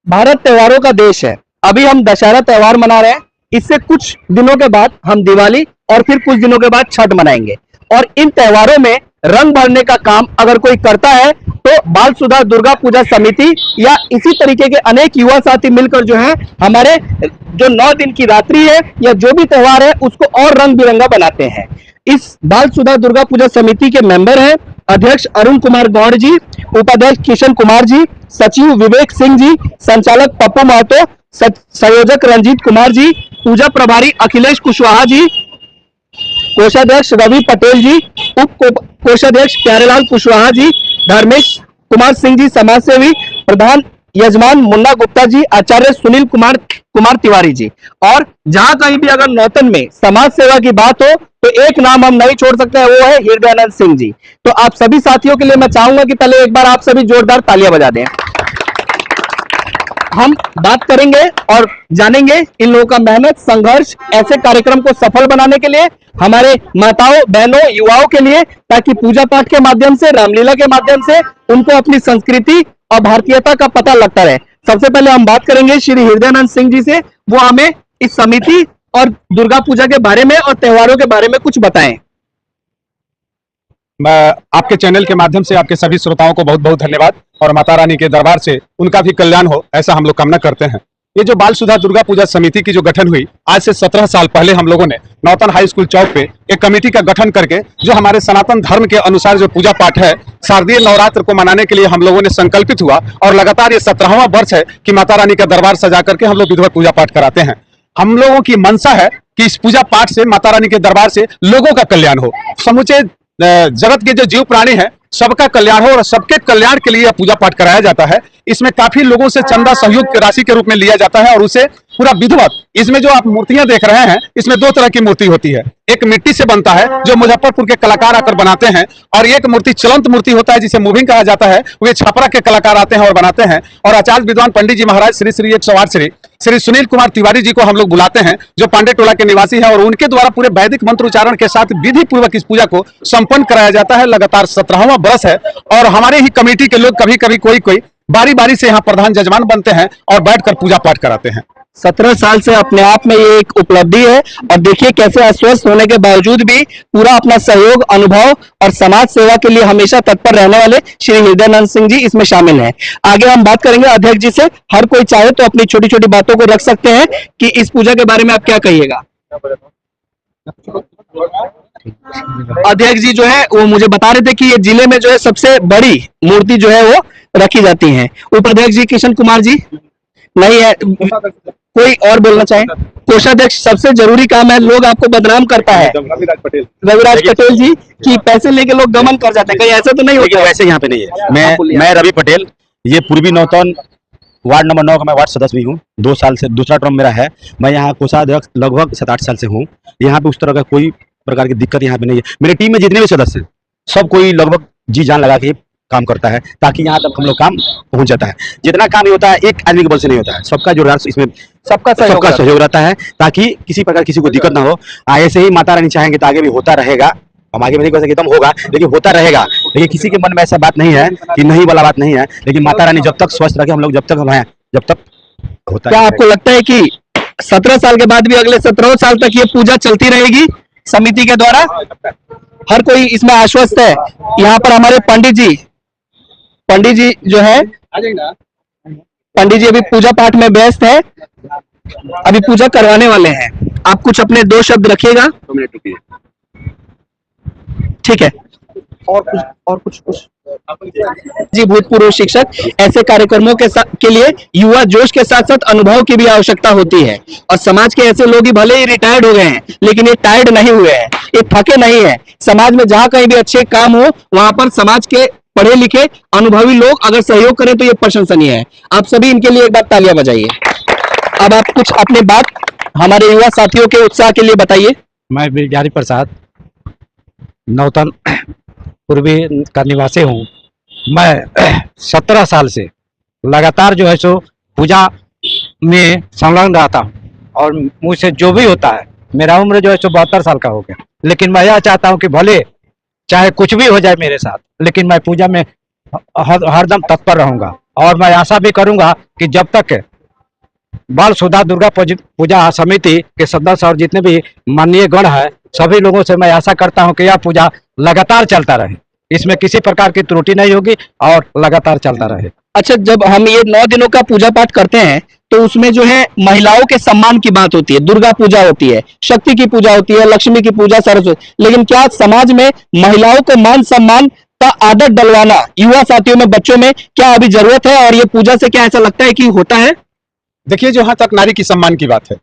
भारत त्योहारों का देश है। अभी हम दशहरा त्योहार मना रहे हैं। इससे कुछ दिनों के बाद हम दिवाली और फिर कुछ दिनों के बाद छठ मनाएंगे। और इन त्योहारों में रंग भरने का काम अगर कोई करता है तो बाल सुधार दुर्गा पूजा समिति या इसी तरीके के अनेक युवा साथी मिलकर जो है हमारे जो 9 दिन की रात्रि है या जो भी त्योहार है उसको और रंग बिरंगा बनाते हैं। इस बाल सुधार दुर्गा पूजा समिति के मेंबर हैं अध्यक्ष अरुण कुमार गौड़ जी, उपाध्यक्ष किशन कुमार जी, सचिव विवेक सिंह जी, संचालक पप्पू महतो, संयोजक रंजीत कुमार जी, पूजा प्रभारी अखिलेश कुशवाहा जी, कोषाध्यक्ष रवि पटेल जी, उप कोषाध्यक्ष प्यारेलाल कुशवाहा जी, धर्मेश कुमार सिंह जी समाजसेवी, प्रधान यजमान मुन्ना गुप्ता जी, आचार्य सुनील कुमार तिवारी जी। और जहां कहीं भी अगर नौतन में समाज सेवा की बात हो तो एक नाम हम नहीं छोड़ सकते हैं, वो है हृदयानंद सिंह जी। तो आप सभी साथियों के लिए मैं चाहूंगा कि पहले एक बार आप सभी जोरदार तालियां बजा दें। हम बात करेंगे और जानेंगे इन लोगों का मेहनत संघर्ष ऐसे कार्यक्रम को सफल बनाने के लिए, हमारे माताओं बहनों युवाओं के लिए, ताकि पूजा पाठ के माध्यम से रामलीला के माध्यम से उनको अपनी संस्कृति और भारतीयता का पता लगता रहे। सबसे पहले हम बात करेंगे श्री हृदयानंद सिंह जी से, वो हमें इस समिति और दुर्गा पूजा के बारे में और त्योहारों के बारे में कुछ बताएं। मैं आपके चैनल के माध्यम से आपके सभी श्रोताओं को बहुत बहुत धन्यवाद और माता रानी के दरबार से उनका भी कल्याण हो ऐसा हम लोग कामना करते हैं। ये जो बाल सुधार दुर्गा पूजा समिति की जो गठन हुई आज से 17 साल पहले हम लोगों ने नौतन हाई स्कूल चौक पे एक कमेटी का गठन करके जो हमारे सनातन धर्म के अनुसार जो पूजा पाठ है शारदीय नवरात्र को मनाने के लिए हम लोगों ने संकल्पित हुआ और लगातार ये 17वां वर्ष है कि माता रानी का दरबार सजा करके हम लोग विधिवत पूजा पाठ कराते हैं। हम लोगों की मंशा है कि इस पूजा पाठ से माता रानी के दरबार से लोगों का कल्याण हो, समूचे जगत के जो जीव प्राणी है सबका कल्याण हो और सबके कल्याण के लिए पूजा पाठ कराया जाता है। इसमें काफी लोगों से चंदा सहयोग राशि के रूप में लिया जाता है और उसे पूरा विधिवत, इसमें जो आप मूर्तियां देख रहे हैं इसमें 2 तरह की मूर्ति होती है। एक मिट्टी से बनता है जो मुजफ्फरपुर के कलाकार आकर बनाते हैं और एक मूर्ति चलंत मूर्ति होता है जिसे मूविंग कहा जाता है, वे छपरा के कलाकार आते हैं और बनाते हैं। और आचार्य विद्वान पंडित जी महाराज श्री श्री 108 श्री सुनील कुमार तिवारी जी को हम लोग बुलाते हैं जो पांडे टोला के निवासी हैं और उनके द्वारा पूरे वैदिक मंत्र उच्चारण के साथ विधि पूर्वक इस पूजा को संपन्न कराया जाता है। लगातार 17वां वर्ष है और हमारे ही कमेटी के लोग कभी कभी कोई बारी बारी से यहाँ प्रधान जजमान बनते हैं और बैठकर पूजा पाठ कराते हैं। 17 साल से अपने आप में ये एक उपलब्धि है और देखिए कैसे अस्वस्थ होने के बावजूद भी पूरा अपना सहयोग अनुभव और समाज सेवा के लिए हमेशा तत्पर रहने वाले श्री हृदयानंद सिंह जी इसमें शामिल हैं। आगे हम बात करेंगे अध्यक्ष जी से। हर कोई चाहे तो अपनी छोटी छोटी बातों को रख सकते हैं कि इस पूजा के बारे में आप क्या कहिएगा। अध्यक्ष जी जो है वो मुझे बता रहे थे कि ये जिले में जो है सबसे बड़ी मूर्ति जो है वो रखी जाती है। उपाध्यक्ष जी किशन कुमार जी नहीं है, कोई और बोलना चाहे? कोषाध्यक्ष सबसे जरूरी काम है, लोग आपको बदनाम करता है रविराज पटेल जी कि पैसे लेके लोग गमन कर जाते हैं, कहीं ऐसा तो नहीं होता? वैसे यहाँ पे नहीं है। मैं रवि पटेल, ये पूर्वी नौतन वार्ड नंबर 9 का मैं वार्ड सदस्य भी हूँ। 2 साल से दूसरा टर्म मेरा है। मैं यहाँ कोषाध्यक्ष लगभग 7-8 साल से हूँ। यहाँ पे उस तरह का कोई प्रकार की दिक्कत यहाँ पे नहीं है। मेरी टीम में जितने भी सदस्य हैं सब कोई लगभग जी जान लगा के काम करता है ताकि यहाँ तक हम लोग काम पहुंच जाता है। जितना काम होता है एक आदमी के बल से नहीं होता है, सबका जो इसमें सबका सहयोग रहता है ताकि किसी प्रकार किसी को दिक्कत ना हो। ऐसे ही माता रानी चाहेंगे तो आगे भी होता रहेगा। हम आगे भी नहीं कह सकते एकदम होगा, लेकिन होता रहेगा। लेकिन किसी के मन में ऐसा बात नहीं है कि नहीं वाला बात नहीं है, लेकिन माता रानी जब तक स्वस्थ रखे हम लोग जब तक हम हैं जब तक होता है। क्या आपको लगता है कि 17 साल के बाद भी अगले 17 साल तक ये पूजा चलती रहेगी समिति के द्वारा? हर कोई इसमें आश्वस्त है। यहाँ पर हमारे पंडित जी जो है, पंडित जी अभी पूजा पाठ में व्यस्त है, अभी पूजा करवाने वाले हैं। आप कुछ अपने 2 शब्द रखिएगा। ठीक है। और कुछ जी भूतपूर्व शिक्षक, ऐसे कार्यक्रमों के लिए युवा जोश के साथ साथ अनुभव की भी आवश्यकता होती है और समाज के ऐसे लोग ही भले ही रिटायर्ड हो गए हैं लेकिन ये टायर्ड नहीं हुए हैं, ये थके नहीं है। समाज में जहां कहीं भी अच्छे काम हो वहां पर समाज के पढ़े लिखे अनुभवी लोग अगर सहयोग करें तो ये प्रशंसनीय है। आप सभी इनके लिए एक बार तालियां बजाइए। अब आप कुछ अपनी बात हमारे युवा साथियों के उत्साह के लिए बताइए। मैं बिहारी प्रसाद नौतन पूर्वी का निवासी हूँ। मैं 17 साल से लगातार जो है सो पूजा में संलग्न रहता हूँ और मुझसे जो भी होता है, मेरा उम्र जो है सो 72 साल का हो गया, लेकिन मैं यह चाहता हूँ कि भले चाहे कुछ भी हो जाए मेरे साथ, लेकिन मैं पूजा में हरदम तत्पर रहूंगा। और मैं आशा भी करूंगा कि जब तक बाल सुधा दुर्गा पूजा समिति के सदस्य और जितने भी माननीय गण हैं, सभी लोगों से मैं आशा करता हूं कि यह पूजा लगातार चलता रहे, इसमें किसी प्रकार की त्रुटि नहीं होगी और लगातार चलता रहे। अच्छा, जब हम ये 9 दिनों का पूजा पाठ करते हैं तो उसमें जो है महिलाओं के सम्मान की बात होती है, दुर्गा पूजा होती है, शक्ति की पूजा होती है, लक्ष्मी की पूजा, सरस्वती, लेकिन क्या समाज में महिलाओं को मान सम्मान का आदत डलवाना युवा साथियों में, बच्चों में क्या अभी जरूरत है? और ये पूजा से क्या ऐसा लगता है कि होता है? देखिए, जहां तक नारी की सम्मान की बात है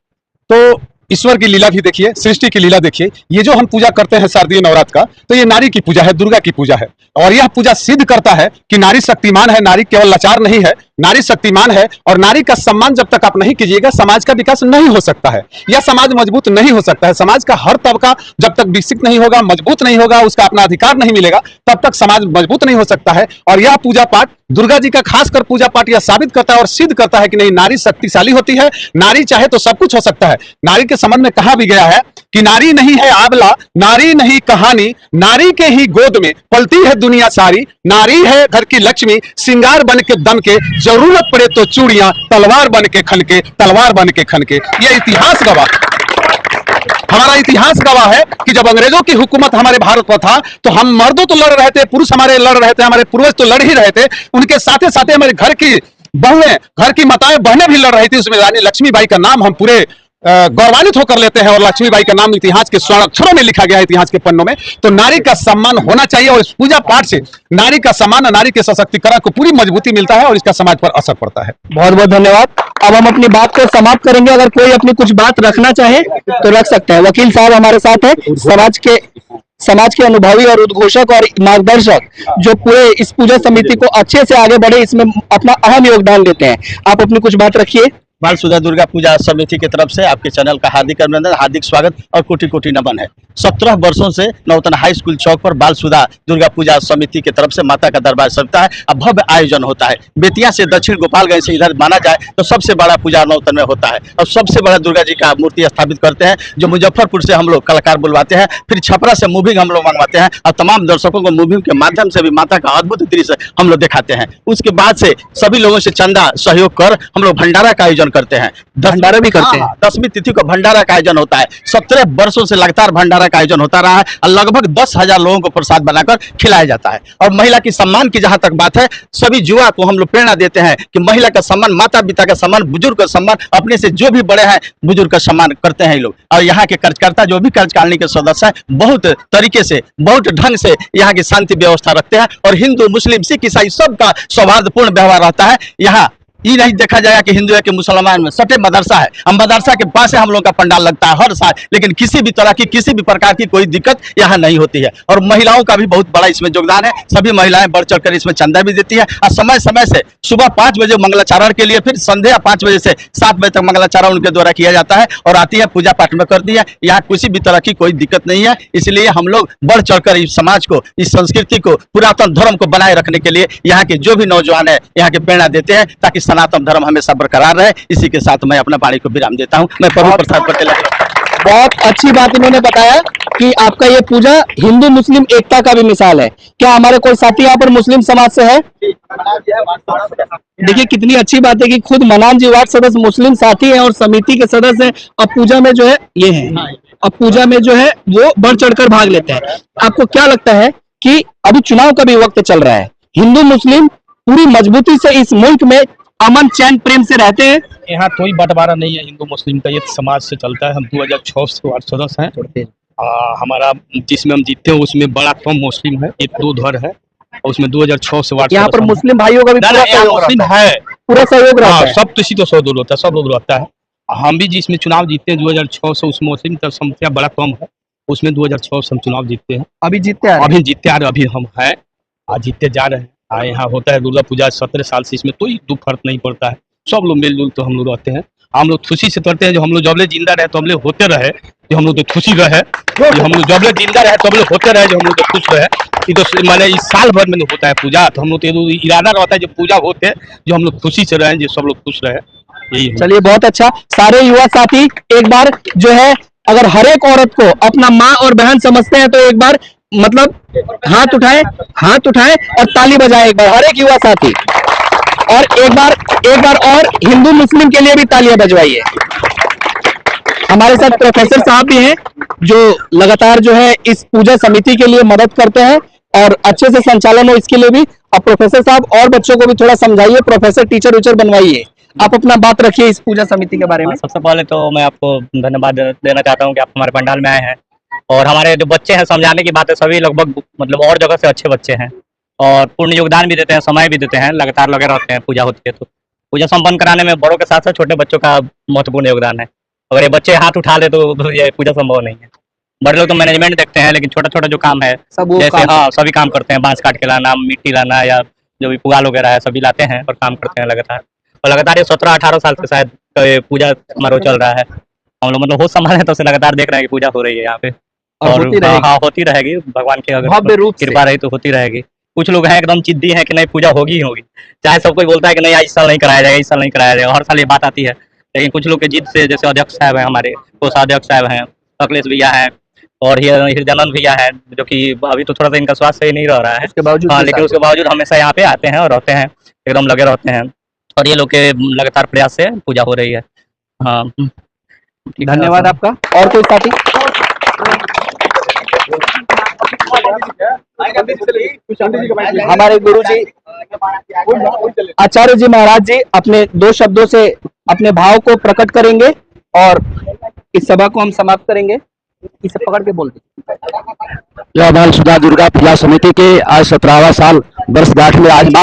तो ईश्वर की लीला भी देखिए, सृष्टि की लीला देखिए। ये जो हम पूजा करते हैं शारदीय नवरात्र का, तो ये नारी की पूजा है, दुर्गा की पूजा है। और यह पूजा सिद्ध करता है कि नारी शक्तिमान है, नारी केवल लाचार नहीं है, नारी शक्तिमान है। और नारी का सम्मान जब तक आप नहीं कीजिएगा, समाज का विकास नहीं हो सकता है, या समाज मजबूत नहीं हो सकता है। समाज का हर तबका जब तक विकसित नहीं होगा, मजबूत नहीं होगा, उसका अपना अधिकार नहीं मिलेगा, तब तक समाज मजबूत नहीं हो सकता है। और यह पूजा पाठ, दुर्गा जी का खासकर पूजा पाठ, यह साबित करता है और सिद्ध करता है कि नहीं, नारी शक्तिशाली होती है, नारी चाहे तो सब कुछ हो सकता है। नारी के संबंध में कहा भी गया है कि नारी नहीं है आंवला, नारी नहीं कहानी, नारी के ही गोद में पलती है दुनिया सारी, नारी है घर की लक्ष्मी, श्रृंगार बन के दम के, जरूरत पड़े तो चूड़ियां, तलवार बन के खन के, तलवार बन के खन के। यह इतिहास गवाह, हमारा इतिहास गवाह है कि जब अंग्रेजों की हुकूमत हमारे भारत पर था तो हम मर्दों तो लड़ रहे थे, पुरुष हमारे लड़ रहे थे, हमारे पूर्वज तो लड़ ही रहे थे, उनके साथ साथ हमारे घर की बहुएं, घर की माताएं, बहनें भी लड़ रही थी। उसमें रानी लक्ष्मीबाई का नाम हम पूरे गौरवान्वित होकर लेते हैं, और लक्ष्मीबाई का नाम इतिहास के स्वर्ण अक्षरों में लिखा गया है, इतिहास के पन्नों में। तो नारी का सम्मान होना चाहिए, और इस पूजा पाठ से नारी का सम्मान, नारी के सशक्तिकरण को पूरी मजबूती मिलता है और इसका समाज पर असर पड़ता है। बहुत बहुत धन्यवाद। अब हम अपनी बात को समाप्त करेंगे। अगर कोई अपनी कुछ बात रखना चाहे तो रख सकते हैं। वकील साहब हमारे साथ है, समाज के अनुभवी और उद्घोषक और मार्गदर्शक, जो पूरे इस पूजा समिति को अच्छे से आगे बढ़े, इसमें अपना अहम योगदान देते हैं। आप अपनी कुछ बात रखिए। बाल सुधा दुर्गा पूजा समिति की तरफ से आपके चैनल का हार्दिक अभिनंदन, हार्दिक स्वागत और कोटि कोटि नमन है। 17 वर्षों से नौतन हाई स्कूल चौक पर बाल सुधा दुर्गा पूजा समिति की तरफ से माता का दरबार चलता है। अब भव्य आयोजन होता है। बेतिया से दक्षिण गोपालगंज से इधर माना जाए तो सबसे बड़ा पूजा नौतन में होता है, और सबसे बड़ा दुर्गा जी का मूर्ति स्थापित करते हैं, जो मुजफ्फरपुर से हम लोग कलाकार बुलवाते हैं, फिर छपरा से मूविंग हम लोग मंगवाते हैं, और तमाम दर्शकों को मूविंग के माध्यम से भी माता का अद्भुत दृश्य हम लोग दिखाते हैं। उसके बाद से सभी लोगों से चंदा सहयोग कर हम लोग भंडारा का आयोजन करते हैं। भंडारा भी करते हैं। 10वीं तिथि को भंडारा का आयोजन होता है। 17 वर्षों से लगातार भंडारा का आयोजन होता रहा है, और लगभग 10,000 लोगों को प्रसाद बनाकर खिलाया जाता है। और महिला की सम्मान की जहां तक बात है, सभी युवा को हम लोग प्रेरणा देते हैं कि महिला का सम्मान, माता पिता का सम्मान, बुजुर्ग का सम्मान, अपने से जो भी बड़े हैं बुजुर्ग का सम्मान करते हैं ये लोग। और यहाँ के कार्यकर्ता जो भी कार्यकारिणी के सदस्य हैं, बहुत तरीके से, बहुत ढंग से यहाँ की शांति व्यवस्था रखते हैं, और हिंदू, मुस्लिम, सिख, ईसाई सबका सौहार्दपूर्ण व्यवहार रहता है। यहाँ ये नहीं देखा जाएगा कि हिंदू है कि मुसलमान में, सटे मदरसा है, हम मदरसा के पास हम लोग का पंडाल लगता है हर साल, लेकिन किसी भी तरह की, किसी भी प्रकार की कोई दिक्कत यहाँ नहीं होती है। और महिलाओं का भी बहुत बड़ा इसमें योगदान है। सभी महिलाएं बढ़ चढ़कर इसमें चंदा भी देती है, और समय समय से सुबह 5 बजे मंगलाचारण के लिए, फिर संध्या 5 बजे से 7 बजे तक मंगलाचारण उनके द्वारा किया जाता है, और आती है पूजा पाठ में करती है। यहाँ किसी भी तरह की कोई दिक्कत नहीं है। इसलिए हम लोग बढ़ चढ़कर इस समाज को, इस संस्कृति को, पुरातन धर्म को बनाए रखने के लिए यहाँ के जो भी नौजवान है यहाँ के प्रेरणा देते हैं, ताकि सनातन धर्म हमेशा बरकरार रहे। इसी के साथ मैं अपना वाणी को विराम देता हूं। मैं प्रभु प्रसाद पटेल। बहुत अच्छी बात इन्होंने बताया कि आपका ये पूजा हिंदू मुस्लिम एकता का भी मिसाल है। क्या हमारे कोई साथी यहाँ पर मुस्लिम समाज से है? देखिए कितनी अच्छी बात है कि खुद मनान जी वार्ड सदस्य मुस्लिम साथी हैं और समिति के सदस्य हैं। अब पूजा में जो है ये है, अब पूजा में जो है वो बढ़ चढ़कर भाग लेते हैं। आपको क्या लगता है कि अभी चुनाव का भी वक्त चल रहा है, हिंदू मुस्लिम पूरी मजबूती से इस मुल्क में अमन चैन प्रेम से रहते हैं? यहाँ कोई बंटवारा नहीं है हिंदू मुस्लिम का, ये समाज से चलता है। हम 2006 से वार्ड सदस्य हैं। हमारा जिसमें हम जीतते हैं उसमें बड़ा कम मुस्लिम है, 1-2 घर है, और उसमें 2006 से वार्ड यहाँ पर मुस्लिम भाइयों का भी पूरा सहयोग है, पूरा सहयोग रहता है। सब किसी तो सहयोग होता है, सब लोग रहता है। हम भी जिसमें चुनाव जीतते हैं 2006 से, उसमें मुस्लिम का संख्या बड़ा कम है, उसमें 2006 से हम चुनाव जीतते हैं। अभी जीतते हैं, अभी जीतते आ रहे, अभी हम हैं, आज जीतते जा रहे हैं। यहाँ होता है दुर्गा पूजा 17 साल से, इसमें कोई दुख फर्क नहीं पड़ता है। सब लोग मिलजुल तो हम लोग रहते हैं। हम लोग खुशी से करते हैं। जो हम लोग जबले जिंदा रहे तो हम लोग होते रहे, जो हम लोग तो खुशी रहे, जो हम लोग जबले जिंदा रहे तो हम लोग होते रहे, जो हम लोग तो खुश रहे। ये तो मैंने इस साल भर में होता है पूजा, तो हम लोग तो इरादा रहता है जो पूजा होते हैं, जो हम लोग खुशी से रहे, जो सब लोग खुश रहे। यही चलिए बहुत अच्छा। सारे युवा साथी एक बार जो है, अगर हर एक औरत को अपना माँ और बहन समझते हैं तो एक बार मतलब हाथ उठाए और ताली बजाए एक बार हर एक युवा साथी। और एक बार और हिंदू मुस्लिम के लिए भी तालियां बजवाइए। हमारे साथ प्रोफेसर साहब भी हैं जो लगातार जो है इस पूजा समिति के लिए मदद करते हैं और अच्छे से संचालन हो इसके लिए भी। अब प्रोफेसर साहब और बच्चों को भी थोड़ा समझाइए, प्रोफेसर टीचर उचर बनवाइए, आप अपना बात रखिए इस पूजा समिति के बारे में। सबसे पहले तो मैं आपको धन्यवाद देना चाहता हूँ कि आप हमारे पंडाल में आए हैं और हमारे जो बच्चे हैं समझाने की बातें सभी लगभग मतलब और जगह से अच्छे बच्चे हैं और पूर्ण योगदान भी देते हैं, समय भी देते हैं, लगातार लगे रहते हैं। पूजा होती है तो पूजा संपन्न कराने में बड़ों के साथ साथ छोटे बच्चों का महत्वपूर्ण योगदान है। अगर ये बच्चे हाथ उठा ले तो ये पूजा संभव नहीं है। बड़े लोग तो मैनेजमेंट देखते हैं, लेकिन छोटा छोटा जो काम है जैसे सभी काम करते हैं, बांस काट के लाना, मिट्टी लाना या जो भी पुआल वगैरह है सभी लाते हैं और काम करते हैं लगातार। और लगातार ये 17-18 साल से शायद पूजा समारोह चल रहा है। हम लोग मतलब होश संभाले तो से लगातार देख रहे हैं कि पूजा हो रही है यहाँ पे और होती रहेगी। भगवान की अगर कृपा रही तो होती रहेगी। कुछ लोग हैं एकदम जिद्दी हैं कि नहीं पूजा होगी ही होगी, चाहे सब कोई बोलता है कि नहीं इस साल नहीं कराया जाएगा, इस साल नहीं कराया जाएगा, हर साल ये बात आती है। लेकिन कुछ लोग के जिद से, जैसे अध्यक्ष साहब हैं हमारे, कोषाध्यक्ष साहब हैं, अखिलेश भैया हैं और हृदयानंद भैया हैं, जो कि अभी तो थोड़ा सा इनका स्वास्थ्य सही नहीं रह रहा है हाँ, लेकिन उसके बावजूद हमेशा यहाँ पे आते हैं और रहते हैं, एकदम लगे रहते हैं और ये लोग के लगातार प्रयास से पूजा हो रही है। हाँ, धन्यवाद आपका। और कोई साथी? हमारे गुरु जी आचार्य जी महाराज जी अपने 2 शब्दों से अपने भाव को प्रकट करेंगे और इस सभा को हम समाप्त करेंगे। इसे पकड़ के बोलते। यह बाल सुधा दुर्गा पूजा समिति के आज 17वां साल वर्षगांठ में आज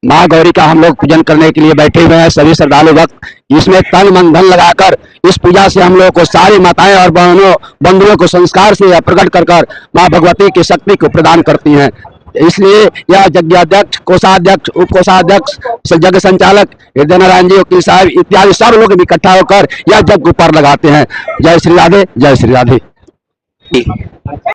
माँ गौरी का हम लोग पूजन करने के लिए बैठे हुए हैं। सभी श्रद्धालु भक्त इसमें तन मन धन लगाकर इस पूजा से हम लोग को सारी माताएं और बहनों बंधुओं को संस्कार से प्रकट कर माँ भगवती की शक्ति को प्रदान करती हैं। इसलिए यह यज्ञाध्यक्ष, कोषाध्यक्ष, उप कोषाध्यक्ष, यज्ञ संचालक हृदय नारायण जी, वकील साहब इत्यादि सब लोग इकट्ठा होकर यह यज्ञ को पार लगाते हैं। जय श्री राधे, जय श्री राधे।